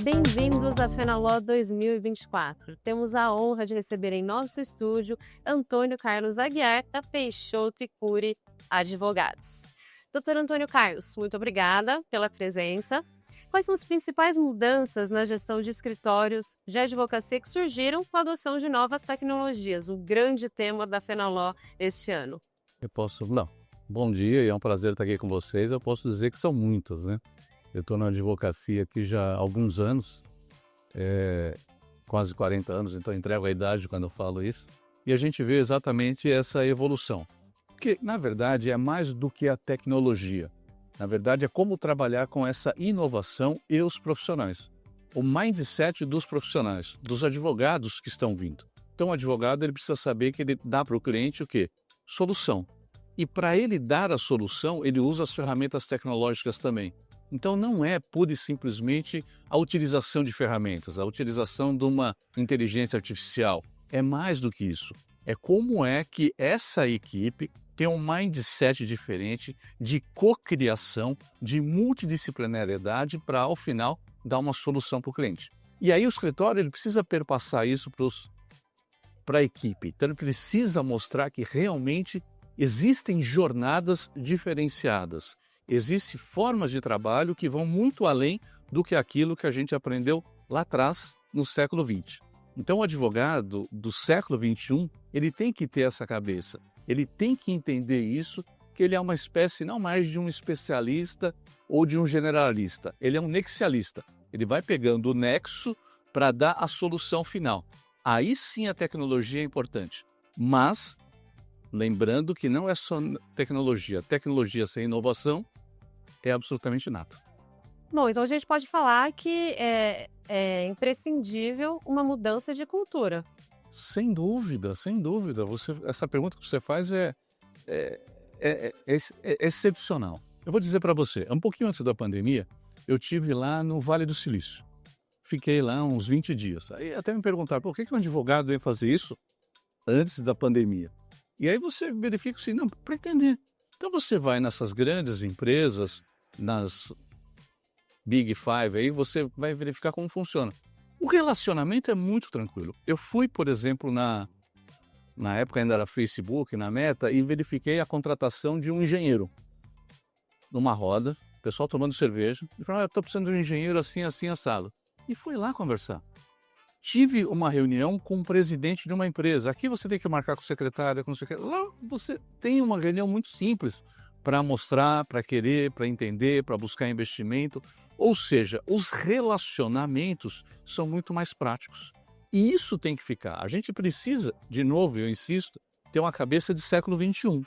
Bem-vindos à Fenaló 2024. Temos a honra de receber em nosso estúdio Antônio Carlos Aguiar, da Peixoto e Cury Advogados. Doutor Antônio Carlos, muito obrigada pela presença. Quais são as principais mudanças na gestão de escritórios de advocacia que surgiram com a adoção de novas tecnologias, o grande tema da Fenaló este ano? Não. Bom dia e é um prazer estar aqui com vocês. Eu posso dizer que são muitas, né? Eu estou na advocacia aqui já há alguns anos, quase 40 anos, então entrego a idade quando eu falo isso. E a gente vê exatamente essa evolução, que na verdade é mais do que a tecnologia. Na verdade é como trabalhar com essa inovação e os profissionais. O mindset dos profissionais, dos advogados que estão vindo. Então o advogado ele precisa saber que ele dá para o cliente o quê? Solução. E para ele dar a solução, ele usa as ferramentas tecnológicas também. Então não é pura e simplesmente a utilização de ferramentas, a utilização de uma inteligência artificial. É mais do que isso. É como é que essa equipe tem um mindset diferente de cocriação, de multidisciplinariedade para, ao final, dar uma solução para o cliente. E aí o escritório ele precisa perpassar isso para a equipe. Então ele precisa mostrar que realmente existem jornadas diferenciadas. Existem formas de trabalho que vão muito além do que aquilo que a gente aprendeu lá atrás, no século XX. Então, o advogado do século XXI, ele tem que ter essa cabeça. Ele tem que entender isso, que ele é uma espécie não mais de um especialista ou de um generalista. Ele é um nexialista. Ele vai pegando o nexo para dar a solução final. Aí sim a tecnologia é importante. Mas, lembrando que não é só tecnologia. Tecnologia sem inovação é absolutamente nada. Bom, então a gente pode falar que é imprescindível uma mudança de cultura. Sem dúvida, sem dúvida. Essa pergunta que você faz é excepcional. Eu vou dizer para você, um pouquinho antes da pandemia, eu estive lá no Vale do Silício. Fiquei lá uns 20 dias. Aí até me perguntaram, por que um advogado vem fazer isso antes da pandemia? E aí você verifica assim, não, para entender. Então você vai nessas grandes empresas, nas Big Five, aí você vai verificar como funciona. O relacionamento é muito tranquilo. Eu fui, por exemplo, na época ainda era Facebook, na Meta, e verifiquei a contratação de um engenheiro. Numa roda, o pessoal tomando cerveja, e falou, eu estou precisando de um engenheiro assim, assim, assado. E fui lá conversar. Tive uma reunião com o presidente de uma empresa. Aqui você tem que marcar com o secretário, com o secretário. Lá você tem uma reunião muito simples para mostrar, para querer, para entender, para buscar investimento. Ou seja, os relacionamentos são muito mais práticos. E isso tem que ficar. A gente precisa, de novo, eu insisto, ter uma cabeça de século XXI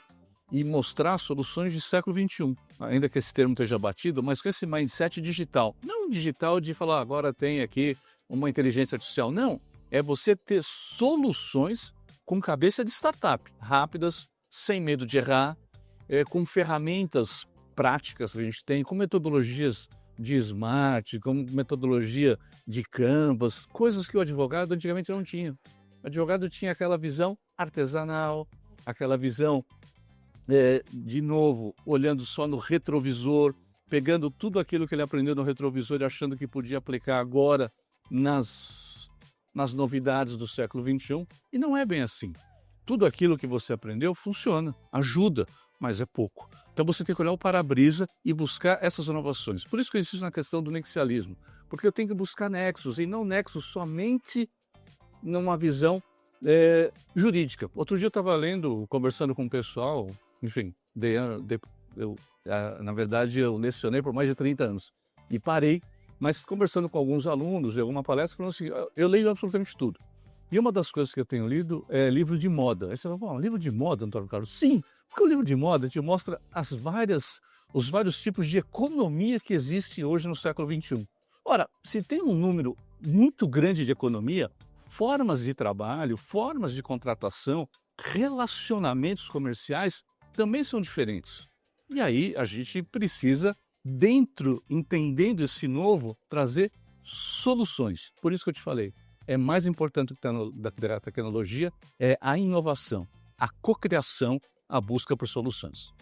e mostrar soluções de século XXI. Ainda que esse termo esteja batido, mas com esse mindset digital. Não digital de falar, agora tem aqui uma inteligência artificial. Não, é você ter soluções com cabeça de startup, rápidas, sem medo de errar, com ferramentas práticas que a gente tem, com metodologias de Smart, com metodologia de Canvas, coisas que o advogado antigamente não tinha. O advogado tinha aquela visão artesanal, aquela visão, de novo, olhando só no retrovisor, pegando tudo aquilo que ele aprendeu no retrovisor e achando que podia aplicar agora nas novidades do século XXI. E não é bem assim. Tudo aquilo que você aprendeu funciona, ajuda, mas é pouco. Então você tem que olhar o para-brisa e buscar essas inovações. Por isso que eu insisto na questão do nexialismo, porque eu tenho que buscar nexos, e não nexos somente numa visão jurídica. Outro dia eu estava conversando com o pessoal, enfim, na verdade eu lecionei por mais de 30 anos e parei, mas conversando com alguns alunos de alguma palestra, falando assim, eu leio absolutamente tudo. E uma das coisas que eu tenho lido é livro de moda. Aí você fala, bom, livro de moda, Antônio Carlos? Sim, porque o livro de moda te mostra os vários tipos de economia que existem hoje no século XXI. Ora, se tem um número muito grande de economia, formas de trabalho, formas de contratação, relacionamentos comerciais também são diferentes. E aí a gente precisa, entendendo esse novo, trazer soluções. Por isso que eu te falei, é mais importante da tecnologia é a inovação, a cocriação, a busca por soluções.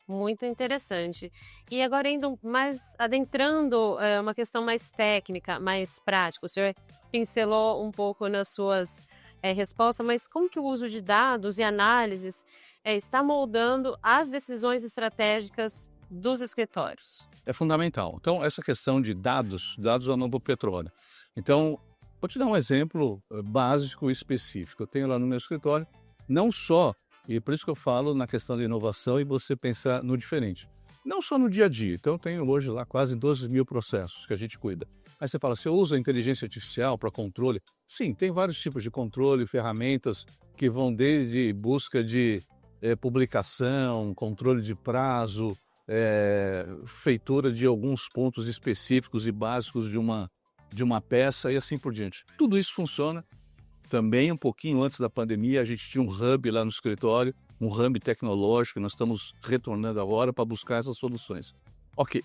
Muito interessante. E agora indo mais adentrando, uma questão mais técnica, mais prática, o senhor pincelou um pouco nas suas, respostas, mas como que o uso de dados e análises, está moldando as decisões estratégicas dos escritórios? É fundamental. Então, essa questão de dados, dados é o novo petróleo. Então, vou te dar um exemplo básico e específico. Eu tenho lá no meu escritório, não só, e por isso que eu falo na questão da inovação e você pensar no diferente. Não só no dia a dia. Então, eu tenho hoje lá quase 12 mil processos que a gente cuida. Aí você fala, você usa a inteligência artificial para controle? Sim, tem vários tipos de controle, ferramentas que vão desde busca de publicação, controle de prazo, feitura de alguns pontos específicos e básicos de uma peça e assim por diante. Tudo isso funciona. Também um pouquinho antes da pandemia, a gente tinha um hub lá no escritório, um hub tecnológico, nós estamos retornando agora para buscar essas soluções. Ok,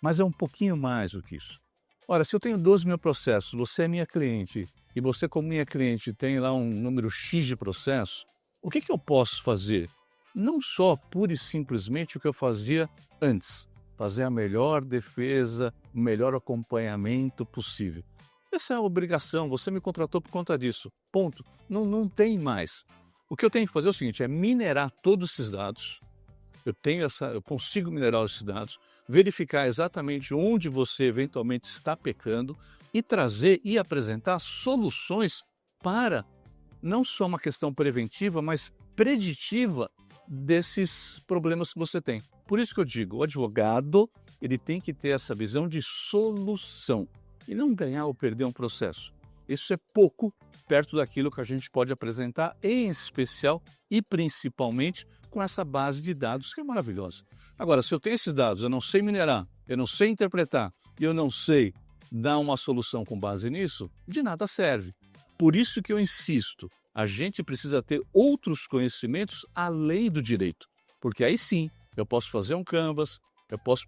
mas é um pouquinho mais do que isso. Ora, se eu tenho 12 mil processos, você é minha cliente e você como minha cliente tem lá um número X de processos, o que eu posso fazer? Não só pura e simplesmente o que eu fazia antes, fazer a melhor defesa, o melhor acompanhamento possível. Essa é a obrigação, você me contratou por conta disso, ponto. Não tem mais. O que eu tenho que fazer é o seguinte, é minerar todos esses dados, eu consigo minerar esses dados, verificar exatamente onde você eventualmente está pecando e trazer e apresentar soluções para não só uma questão preventiva, mas preditiva desses problemas que você tem. Por isso que eu digo, o advogado ele tem que ter essa visão de solução e não ganhar ou perder um processo. Isso é pouco perto daquilo que a gente pode apresentar, em especial e principalmente com essa base de dados que é maravilhosa. Agora, se eu tenho esses dados, eu não sei minerar, eu não sei interpretar e eu não sei dar uma solução com base nisso, de nada serve. Por isso que eu insisto, a gente precisa ter outros conhecimentos além do direito, porque aí sim eu posso fazer um canvas, eu posso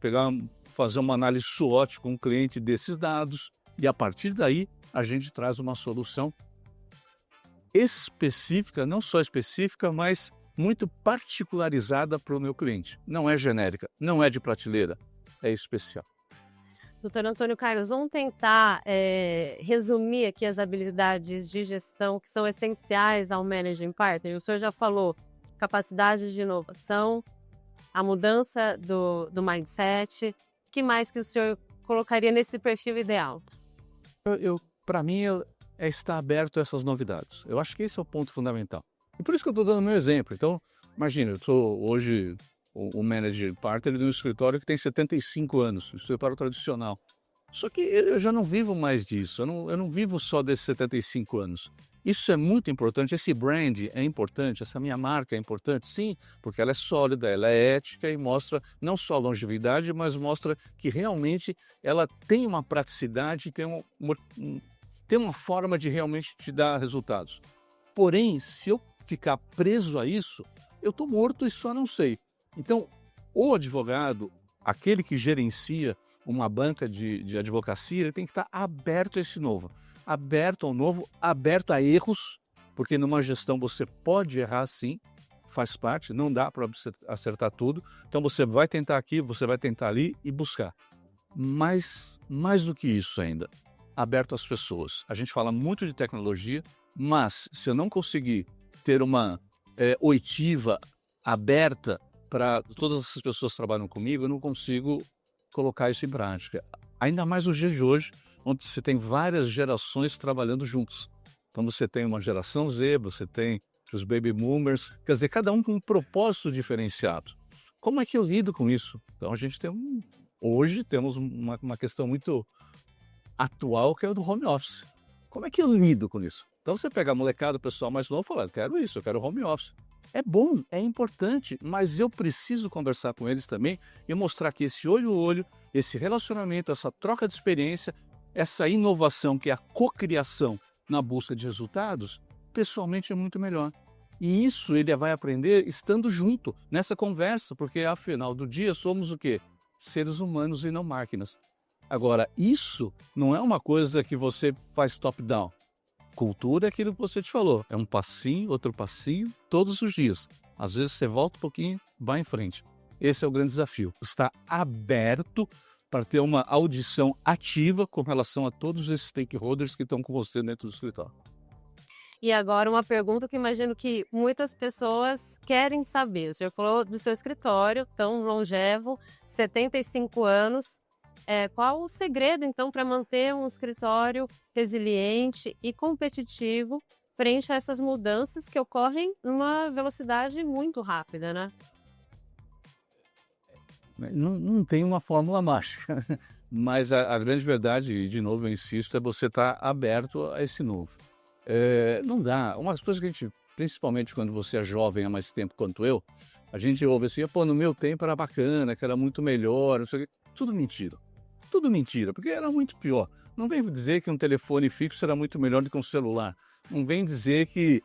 fazer uma análise SWOT com o cliente desses dados e a partir daí a gente traz uma solução específica, não só específica, mas muito particularizada para o meu cliente. Não é genérica, não é de prateleira, é especial. Doutor Antônio Carlos, vamos tentar resumir aqui as habilidades de gestão que são essenciais ao Managing Partner. O senhor já falou capacidade de inovação, a mudança do mindset. O que mais que o senhor colocaria nesse perfil ideal? Para mim, é estar aberto a essas novidades. Eu acho que esse é o ponto fundamental. E por isso que eu estou dando o meu exemplo. Então, imagina, eu sou hoje o manager partner de um escritório que tem 75 anos, um escritório tradicional. Só que eu já não vivo mais disso, eu não vivo só desses 75 anos. Isso é muito importante, esse brand é importante, essa minha marca é importante, sim, porque ela é sólida, ela é ética e mostra não só longevidade, mas mostra que realmente ela tem uma praticidade, tem uma forma de realmente te dar resultados. Porém, se eu ficar preso a isso, eu estou morto e só não sei. Então, o advogado, aquele que gerencia uma banca de advocacia, ele tem que estar aberto a esse novo. Aberto ao novo, aberto a erros, porque numa gestão você pode errar sim, faz parte, não dá para acertar tudo. Então você vai tentar aqui, você vai tentar ali e buscar. Mas, mais do que isso ainda, aberto às pessoas. A gente fala muito de tecnologia, mas se eu não conseguir ter uma oitiva aberta para todas essas pessoas que trabalham comigo, eu não consigo colocar isso em prática. Ainda mais nos dias de hoje, onde você tem várias gerações trabalhando juntos. Então você tem uma geração Z, você tem os baby boomers, quer dizer, cada um com um propósito diferenciado. Como é que eu lido com isso? Então a gente tem hoje temos uma questão muito atual que é o do home office. Como é que eu lido com isso? Então você pega a molecada, o pessoal mais novo e fala, eu quero isso, eu quero home office. É bom, é importante, mas eu preciso conversar com eles também e mostrar que esse olho a olho, esse relacionamento, essa troca de experiência, essa inovação que é a cocriação na busca de resultados, pessoalmente é muito melhor. E isso ele vai aprender estando junto nessa conversa, porque afinal do dia somos o quê? Seres humanos e não máquinas. Agora, isso não é uma coisa que você faz top-down. Cultura é aquilo que você te falou, é um passinho, outro passinho, todos os dias. Às vezes você volta um pouquinho, vai em frente. Esse é o grande desafio. Estar aberto para ter uma audição ativa com relação a todos esses stakeholders que estão com você dentro do escritório. E agora uma pergunta que imagino que muitas pessoas querem saber. O senhor falou do seu escritório tão longevo, 75 anos. Qual o segredo, então, para manter um escritório resiliente e competitivo frente a essas mudanças que ocorrem numa velocidade muito rápida, né? Não tem uma fórmula mágica, mas a grande verdade, e de novo eu insisto, é você estar aberto a esse novo. Não dá. Umas coisas que a gente, principalmente quando você é jovem há mais tempo quanto eu, a gente ouve assim, pô, no meu tempo era bacana, que era muito melhor, não sei o quê. Tudo mentira. Tudo mentira, porque era muito pior. Não vem dizer que um telefone fixo era muito melhor do que um celular. Não vem dizer que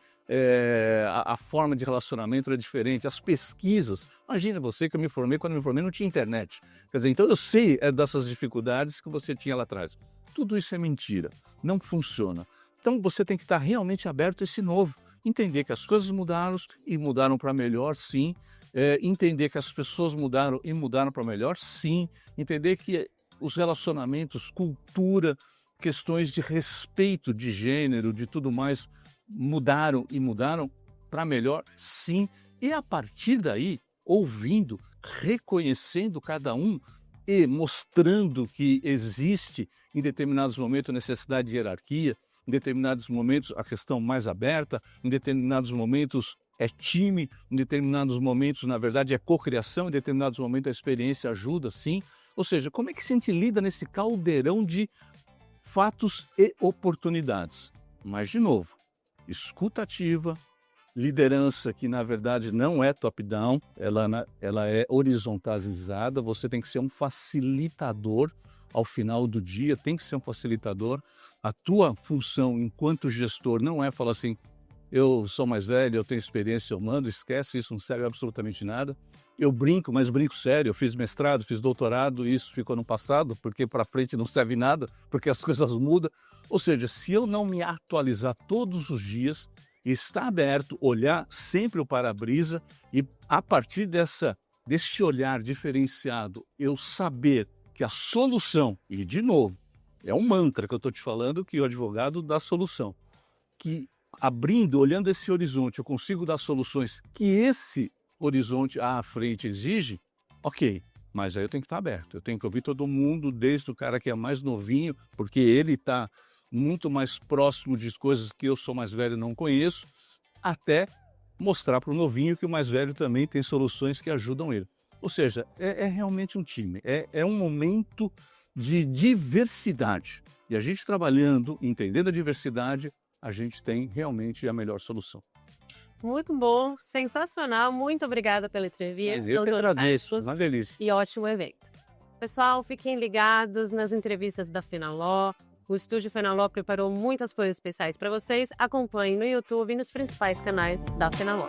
a forma de relacionamento era diferente. As pesquisas. Imagina você que eu me formei, quando eu me formei não tinha internet. Quer dizer, então eu sei dessas dificuldades que você tinha lá atrás. Tudo isso é mentira. Não funciona. Então você tem que estar realmente aberto a esse novo. Entender que as coisas mudaram e mudaram para melhor, sim. Entender que as pessoas mudaram e mudaram para melhor, sim. Entender que os relacionamentos, cultura, questões de respeito de gênero, de tudo mais, mudaram e mudaram para melhor, sim. E a partir daí, ouvindo, reconhecendo cada um e mostrando que existe em determinados momentos a necessidade de hierarquia, em determinados momentos a questão mais aberta, em determinados momentos é time, em determinados momentos, na verdade, é cocriação, em determinados momentos a experiência ajuda, sim. Ou seja, como é que a gente lida nesse caldeirão de fatos e oportunidades? Mas, de novo, escuta ativa, liderança que, na verdade, não é top-down, ela é horizontalizada, você tem que ser um facilitador ao final do dia, tem que ser um facilitador. A tua função enquanto gestor não é falar assim, eu sou mais velho, eu tenho experiência, eu mando, esquece, isso não serve absolutamente nada. Eu brinco, mas brinco sério, eu fiz mestrado, fiz doutorado, e isso ficou no passado, porque para frente não serve nada, porque as coisas mudam. Ou seja, se eu não me atualizar todos os dias, estar aberto, olhar sempre o para-brisa e a partir desse olhar diferenciado, eu saber que a solução, e de novo, é um mantra que eu estou te falando, que o advogado dá solução, que abrindo, olhando esse horizonte, eu consigo dar soluções que esse horizonte à frente exige, ok, mas aí eu tenho que estar aberto, eu tenho que ouvir todo mundo, desde o cara que é mais novinho, porque ele está muito mais próximo de coisas que eu sou mais velho e não conheço, até mostrar para o novinho que o mais velho também tem soluções que ajudam ele. Ou seja, é realmente um time, é um momento de diversidade. E a gente trabalhando, entendendo a diversidade, a gente tem realmente a melhor solução. Muito bom, sensacional. Muito obrigada pela entrevista. Eu que doutor agradeço, Carlos, uma delícia. e ótimo evento. Pessoal, fiquem ligados nas entrevistas da Fenaló. O Estúdio Fenaló preparou muitas coisas especiais para vocês. Acompanhem no YouTube e nos principais canais da Fenaló.